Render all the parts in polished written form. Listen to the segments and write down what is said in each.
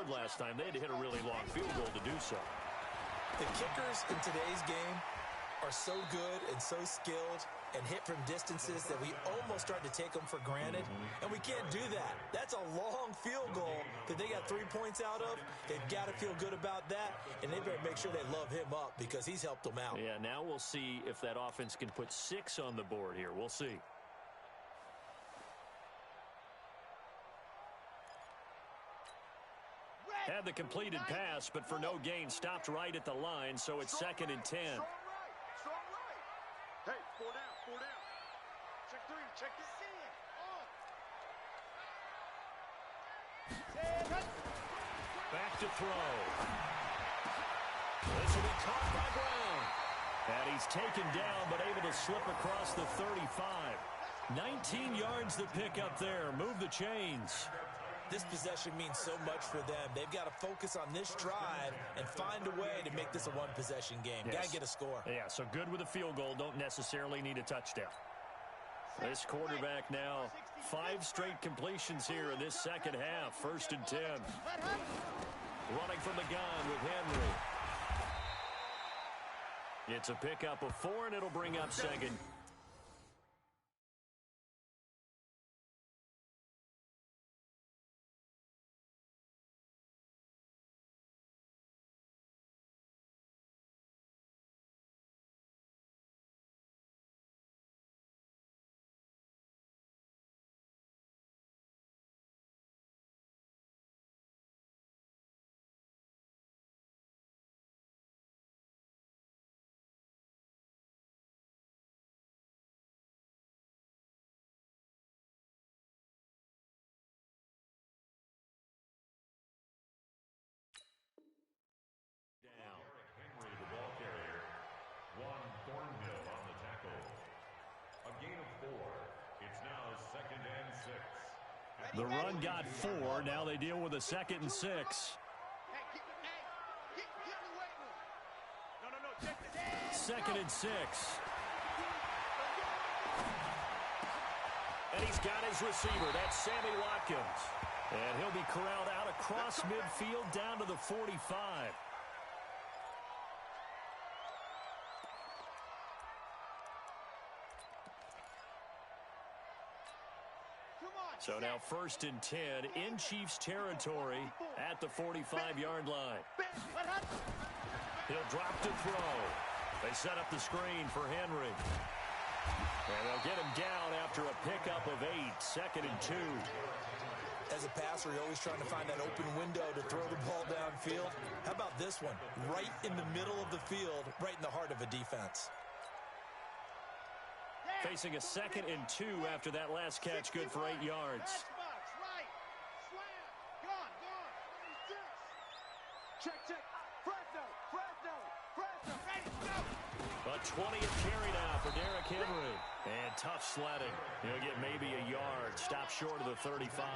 scored last time. They had to hit a really long field goal to do so. The kickers in today's game are so good and so skilled and hit from distances that we almost start to take them for granted, and we can't do that. That's a long field goal that they got 3 points out of. They've got to feel good about that, and they better make sure they love him up because he's helped them out. Yeah, now we'll see if that offense can put 6 on the board here. We'll see. Had the completed pass, but for no gain, stopped right at the line, so it's 2nd and 10. Hey, 4 down. Check 3, check this. Back to throw. This will be caught by Brown. And he's taken down, but able to slip across the 35. 19 yards to pick up there. Move the chains. This possession means so much for them. They've got to focus on this drive and find a way to make this a one-possession game. Yes. Got to get a score. Yeah, so good with a field goal. Don't necessarily need a touchdown. This quarterback now 5 straight completions here in this second half. 1st and 10. Running from the gun with Henry. It's a pickup of 4, and it'll bring up 2nd. The run got 4. Now they deal with a 2nd and 6. Second and 6. And he's got his receiver. That's Sammy Watkins. And he'll be corralled out across midfield down to the 45. So now 1st and 10 in Chiefs territory at the 45-yard line. He'll drop to throw. They set up the screen for Henry. And they'll get him down after a pickup of 8. 2nd and 2. As a passer, you're always trying to find that open window to throw the ball downfield. How about this one? Right in the middle of the field, right in the heart of a defense. Facing a 2nd and 2 after that last catch, good for 8 yards. A 20th carry now for Derrick Henry. And tough sledding. He'll get maybe a yard. Stop short of the 35.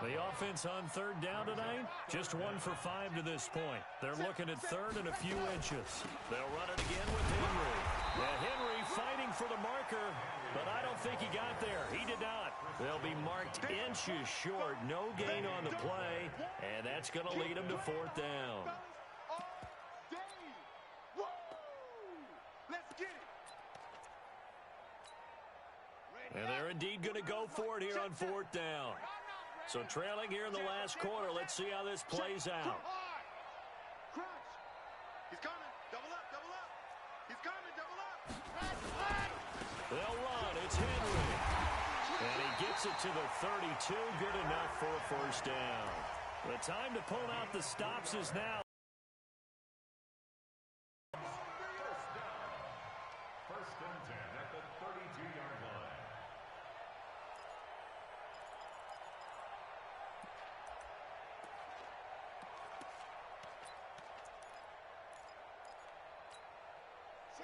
The offense on 3rd down tonight, just 1 for 5 to this point. They're looking at 3rd and a few inches. They'll run it again with Henry. Now Henry fighting for the marker, but I don't think he got there. He did not. They'll be marked inches short. No gain on the play, and that's going to lead them to 4th down. And they're indeed going to go for it here on 4th down. So trailing here in the last quarter. Let's see how this plays out. He's coming. Double up. He's coming. Double up. They'll run. It's Henry. And he gets it to the 32. Good enough for a 1st down. The time to pull out the stops is now. First and 10 at the 32-yard line.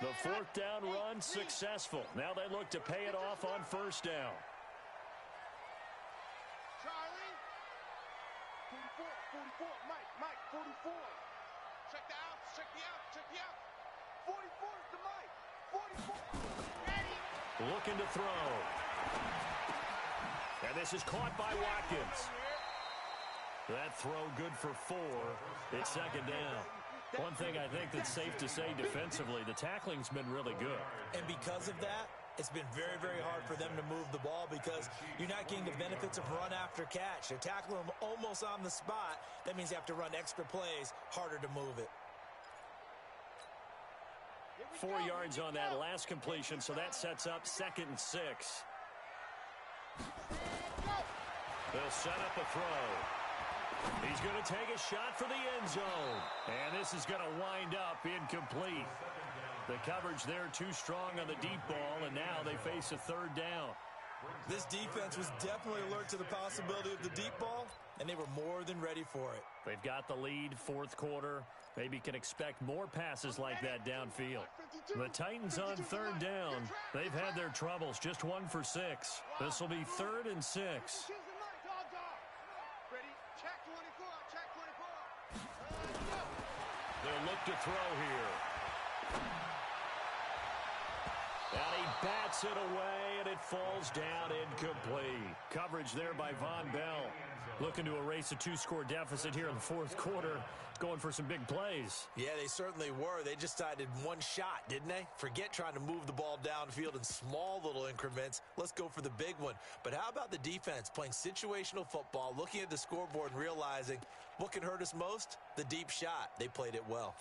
The 4th down run successful. Now they look to pay it off on 1st down. Charlie. 44. Mike, 44. Check the outs. Check the outs. 44 is the Mike. 44. Ready. Looking to throw. And this is caught by Watkins. That throw good for 4. It's second down. One thing I think that's safe to say defensively, the tackling's been really good. And because of that, it's been very, very hard for them to move the ball because you're not getting the benefits of run after catch. They're tackling them almost on the spot. That means you have to run extra plays, harder to move it. 4 yards on that last completion, so that sets up 2nd and 6. They'll set up a throw. He's going to take a shot for the end zone. And this is going to wind up incomplete. The coverage there too strong on the deep ball, and now they face a 3rd down. This defense was definitely alert to the possibility of the deep ball, and they were more than ready for it. They've got the lead, 4th quarter. Maybe can expect more passes like that downfield. The Titans on 3rd down. They've had their troubles, just 1 for 6. This will be 3rd and 6. They'll look to throw here. And he bats it away, and it falls down incomplete. Coverage there by Von Bell. Looking to erase a 2-score deficit here in the 4th quarter. Going for some big plays. Yeah, they certainly were. They just decided one shot, didn't they? Forget trying to move the ball downfield in small little increments. Let's go for the big one. But how about the defense playing situational football, looking at the scoreboard and realizing what can hurt us most? The deep shot. They played it well.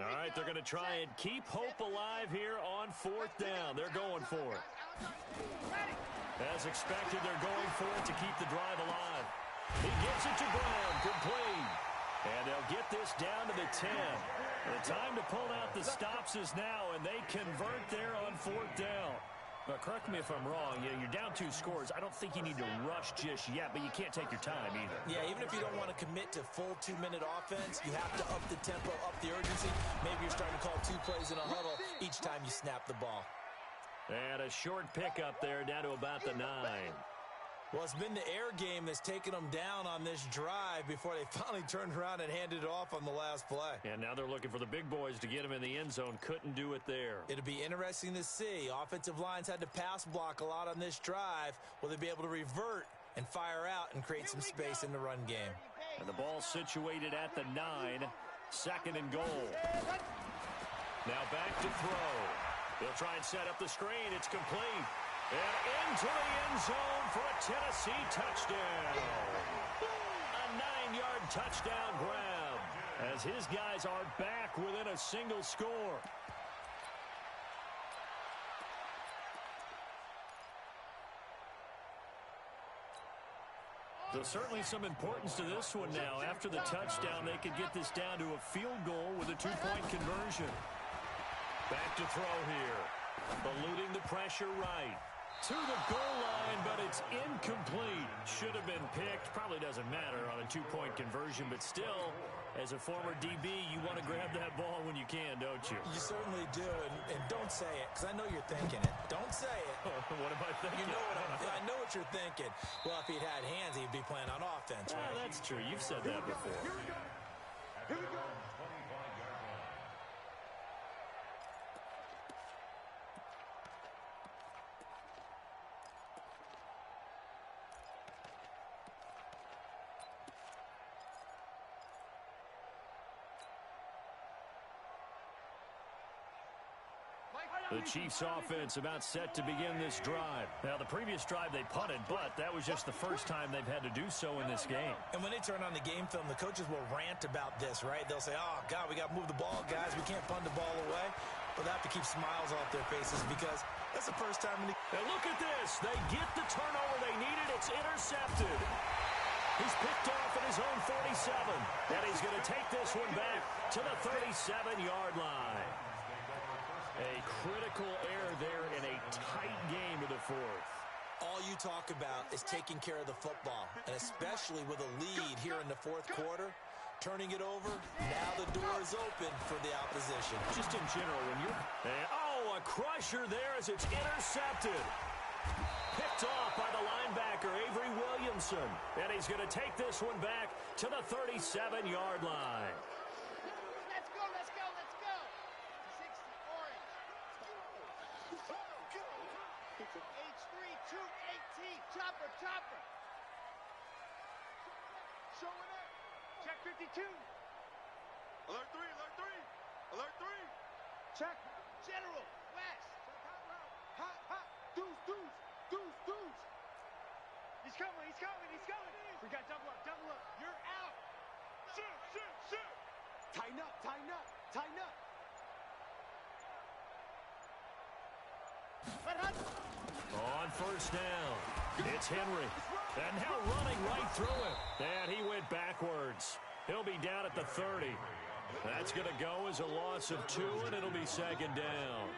All right, they're going to try and keep hope alive here on 4th down. They're going for it. As expected, they're going for it to keep the drive alive. He gets it to Brown, complete. And they'll get this down to the 10. The time to pull out the stops is now, and they convert there on 4th down. Now, correct me if I'm wrong. You're down 2 scores. I don't think you need to rush just yet, but you can't take your time either. Yeah, even if you don't want to commit to full 2-minute offense, you have to up the tempo, up the urgency. Maybe you're starting to call 2 plays in a huddle each time you snap the ball. And a short pickup there down to about the 9. Well, it's been the air game that's taken them down on this drive before they finally turned around and handed it off on the last play. And now they're looking for the big boys to get him in the end zone. Couldn't do it there. It'll be interesting to see. Offensive lines had to pass block a lot on this drive. Will they be able to revert and fire out and create some space in the run game? And the ball situated at the 9. 2nd and goal. Now back to throw. They'll try and set up the screen. It's complete. And into the end zone for a Tennessee touchdown. A 9-yard touchdown grab as his guys are back within a single score. So certainly some importance to this one now. After the touchdown, they could get this down to a field goal with a 2-point conversion. Back to throw here. Eluding the pressure right. To the goal line, but it's incomplete. Should have been picked. Probably doesn't matter on a 2-point conversion, but still, as a former DB, you want to grab that ball when you can, don't you? You certainly do, and don't say it, because I know you're thinking it. Don't say it. What am I thinking? You know I know what you're thinking. Well, if he'd had hands, he'd be playing on offense, right? That's true. You've said that before. Here we go. Here we go. The Chiefs offense about set to begin this drive. Now, the previous drive they punted, but that was just the first time they've had to do so in this game. And when they turn on the game film, the coaches will rant about this, right? They'll say, oh, God, we got to move the ball, guys. We can't punt the ball away. But they have to keep smiles off their faces because that's the first time in the... And look at this. They get the turnover they needed. It's intercepted. He's picked off at his own 47. And he's going to take this one back to the 37-yard line. A critical error there in a tight game to the 4th. All you talk about is taking care of the football, and especially with a lead here in the 4th quarter, turning it over, now the door is open for the opposition. Just in general, when you're... a crusher there as it's intercepted. Picked off by the linebacker, Avery Williamson. And he's going to take this one back to the 37-yard line. H3, 218. Chopper, chopper. Showing up. Check 52. Alert 3, alert 3. Alert 3. Check. General, west. Check hot route. Hot, hot. Deuce, deuce. Deuce, deuce. He's coming, he's coming, he's coming. We got double up, double up. You're out. Shoot, shoot, shoot. Tighten up, tighten up, tighten up. On first down, it's Henry. And now running right through him. And he went backwards. He'll be down at the 30. That's going to go as a loss of 2, and it'll be second down.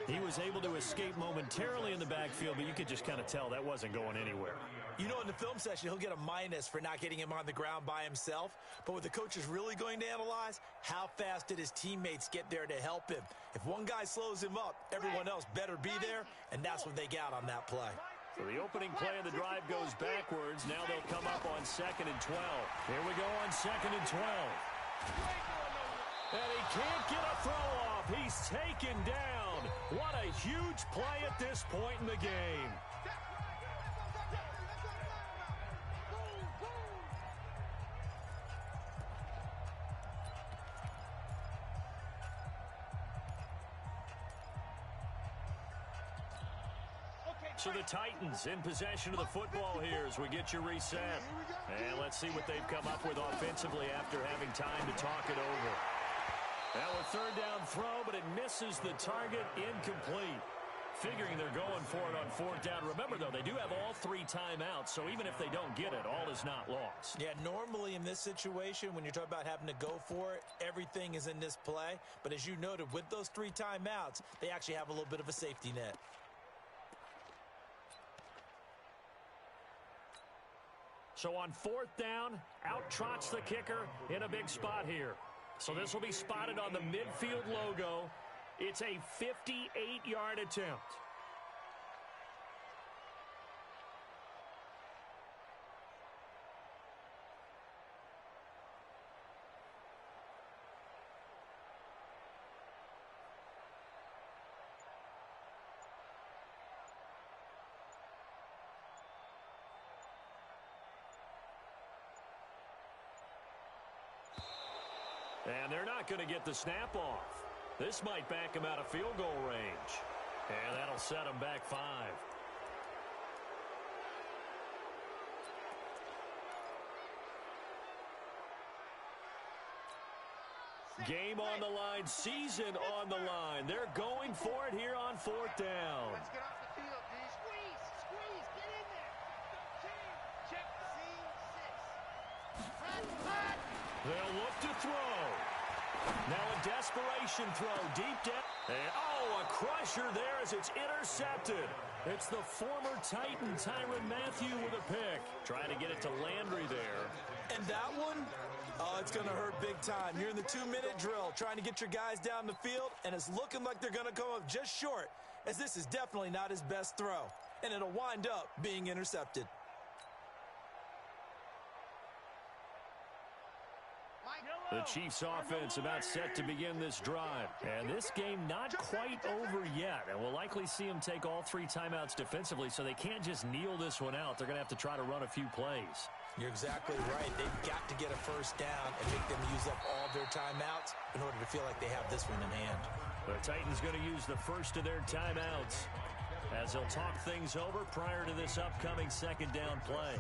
He was able to escape momentarily in the backfield, but you could just kind of tell that wasn't going anywhere. You know, in the film session, he'll get a minus for not getting him on the ground by himself. But what the coach is really going to analyze, how fast did his teammates get there to help him? If one guy slows him up, everyone else better be there, and that's what they got on that play. So the opening play of the drive goes backwards. Now they'll come up on 2nd and 12. Here we go on 2nd and 12. And he can't get a throw off. He's taken down. What a huge play at this point in the game. So the Titans in possession of the football here as we get you reset. And let's see what they've come up with offensively after having time to talk it over. Now a third down throw, but it misses the target, incomplete. Figuring they're going for it on 4th down. Remember, though, they do have all 3 timeouts, so even if they don't get it, all is not lost. Yeah, normally in this situation, when you're talking about having to go for it, everything is in this play. But as you noted, with those 3 timeouts, they actually have a little bit of a safety net. So on 4th down, out trots the kicker in a big spot here. So this will be spotted on the midfield logo. It's a 58-yard attempt. And they're not going to get the snap off. This might back him out of field goal range. And that'll set him back 5. Game on the line, season on the line. They're going for it here on 4th down. Let's get off the field, D. Squeeze, squeeze, get in there. Check C6. They'll look to throw. Now a desperation throw deep down. And, a crusher there as it's intercepted. It's the former Titan, Tyrann Mathieu, with a pick. Trying to get it to Landry there. And that one, it's going to hurt big time. You're in the 2-minute drill trying to get your guys down the field, and it's looking like they're going to come up just short, as this is definitely not his best throw. And it'll wind up being intercepted. The Chiefs offense about set to begin this drive. And this game not quite over yet. And we'll likely see them take all 3 timeouts defensively, so they can't just kneel this one out. They're going to have to try to run a few plays. You're exactly right. They've got to get a first down and make them use up all their timeouts in order to feel like they have this one in hand. The Titans going to use the first of their timeouts as they'll talk things over prior to this upcoming 2nd down play.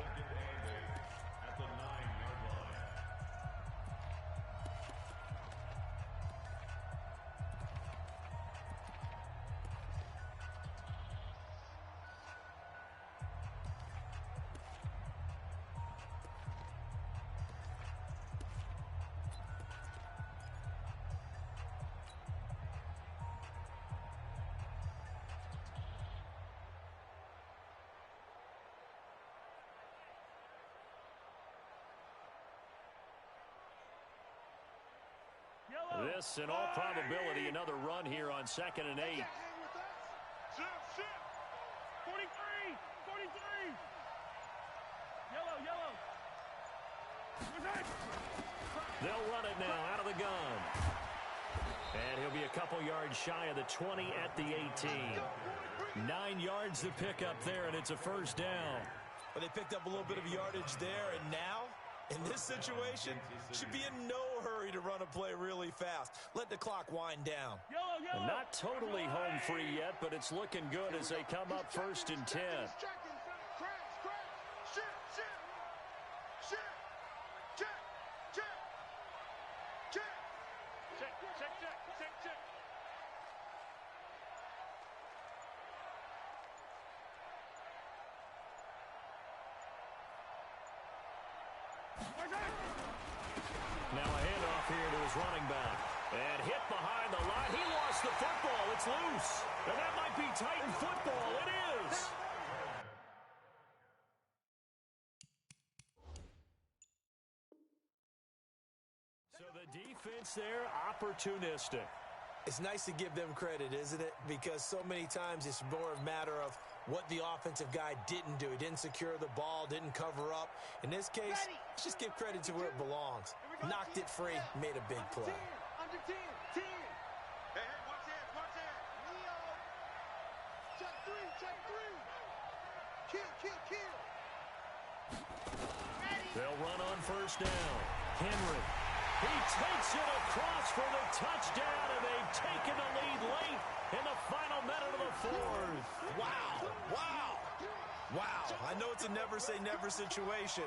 This, in all probability, another run here on 2nd and 8. Shift. 43. Yellow. They'll run it now out of the gun. And he'll be a couple yards shy of the 20 at the 18. 9 yards to pick up there, and it's a first down. Well, they picked up a little bit of yardage there, and now, in this situation, should be in no hurry to run a play really fast. Let the clock wind down. And not totally home free yet, but it's looking good as they come up 1st and 10. Now a handoff here to his running back. And hit behind the line. He lost the football. It's loose. And that might be Titan football. It is. So the defense there, opportunistic. It's nice to give them credit, isn't it? Because so many times it's more a matter of what the offensive guy didn't do. He didn't secure the ball, didn't cover up. In this case, let's just give credit to where it belongs. Knocked it free, made a big play. Under 10, 10. Hey, watch it. Leo. Check three. Kill. They'll run on 1st down. Henry. He takes it across for the touchdown, and they've taken the lead late in the final minute of the 4th. Wow. I know it's a never-say-never situation,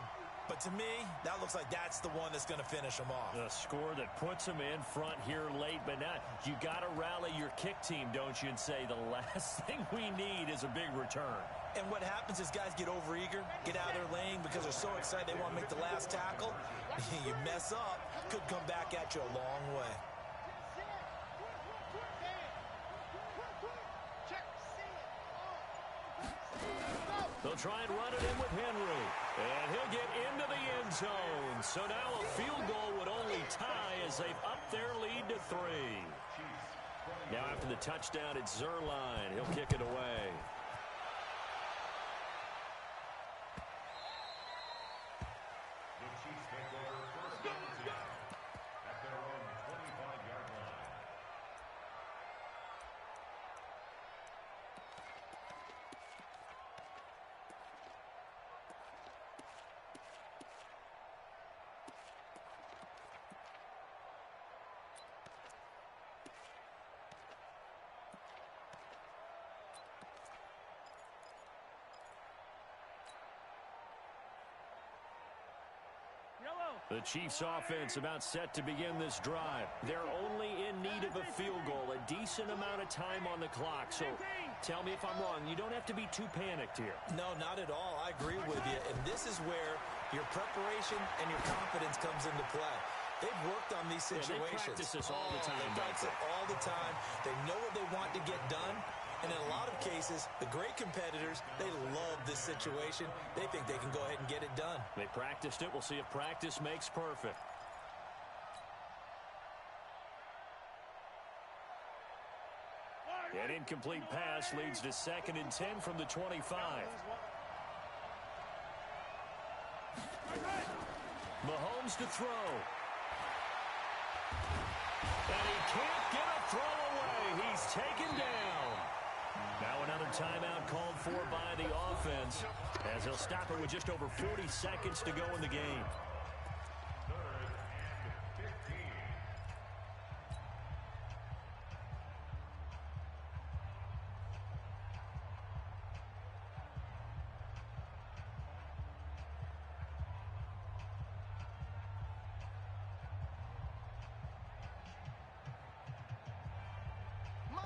but to me, that looks like that's the one that's going to finish them off. The score that puts them in front here late, but now you got to rally your kick team, don't you, and say the last thing we need is a big return. And what happens is guys get overeager, get out of their lane because they're so excited they want to make the last tackle. You mess up, could come back at you a long way. They'll try and run it in with Henry. And he'll get into the end zone. So now a field goal would only tie as they've upped their lead to 3. Now after the touchdown, it's Zerline. He'll kick it away. The Chiefs offense about set to begin this drive. They're only in need of a field goal, a decent amount of time on the clock. So tell me if I'm wrong. You don't have to be too panicked here. No, not at all. I agree with you. And this is where your preparation and your confidence comes into play. They've worked on these situations. They practice this all the time. They practice it all the time. They know what they want to get done. And in a lot of cases, the great competitors, they love this situation. They think they can go ahead and get it done. They practiced it. We'll see if practice makes perfect. An incomplete pass leads to 2nd and 10 from the 25. Mahomes to throw. And he can't get a throw away. He's taken down. Now another timeout called for by the offense as he'll stop it with just over 40 seconds to go in the game.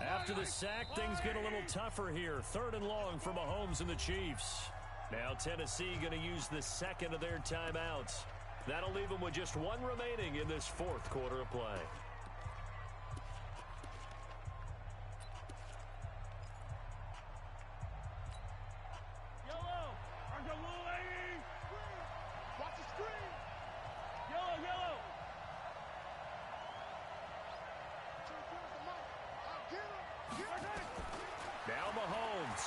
After the sack, things get a little tougher here. 3rd and long for Mahomes and the Chiefs. Now Tennessee going to use the 2nd of their timeouts. That'll leave them with just 1 remaining in this 4th quarter of play. Now Mahomes.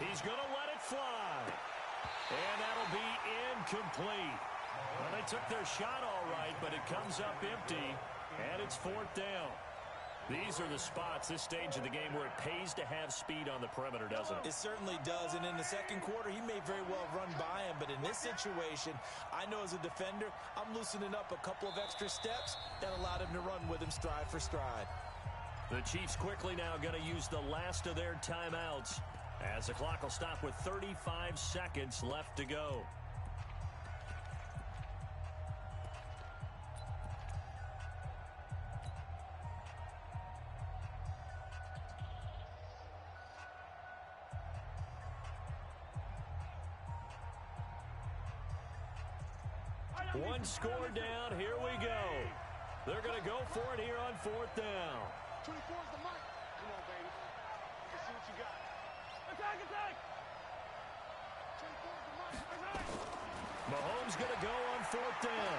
He's going to let it fly. And that'll be incomplete. Well, they took their shot all right, but it comes up empty. And it's 4th down. These are the spots, this stage of the game, where it pays to have speed on the perimeter, doesn't it? It certainly does, and in the second quarter, he may very well run by him, but in this situation, I know as a defender, I'm loosening up a couple of extra steps that allowed him to run with him stride for stride. The Chiefs quickly now going to use the last of their timeouts, as the clock will stop with 35 seconds left to go. One score down. Here we go. They're going to go for it here on 4th down. 24 is the mark. Come on, baby. Let's see what you got. Attack, attack. 24 is the mark. Attack. Mahomes going to go on 4th down.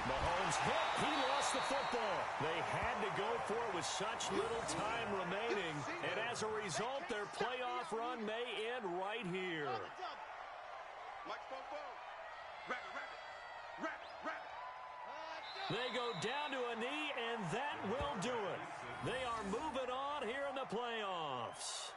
Mahomes hit. He lost the football. They had to go for it with such little time remaining. And as a result, their playoff run may end right here. Mike Popo. They go down to a knee, and that will do it. They are moving on here in the playoffs.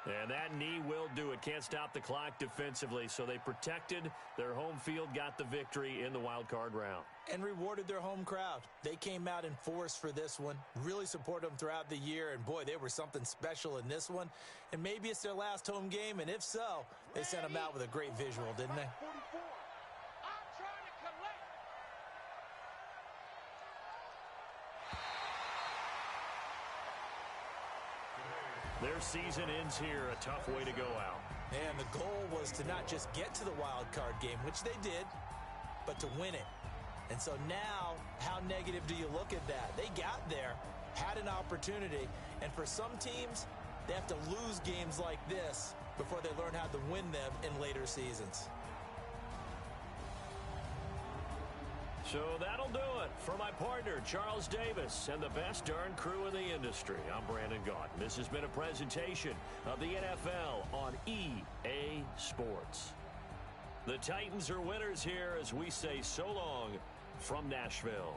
And that knee will do it. Can't stop the clock defensively, so they protected their home field, got the victory in the wild card round. And rewarded their home crowd. They came out in force for this one, really supported them throughout the year, and boy, they were something special in this one. And maybe it's their last home game, and if so, they sent them out with a great visual, didn't they? Their season ends here, a tough way to go out. And the goal was to not just get to the wild card game, which they did, but to win it. And so now, how negative do you look at that? They got there, had an opportunity, and for some teams, they have to lose games like this before they learn how to win them in later seasons. So that'll do it for my partner, Charles Davis, and the best darn crew in the industry. I'm Brandon Gaunt. This has been a presentation of the NFL on EA Sports. The Titans are winners here as we say so long from Nashville.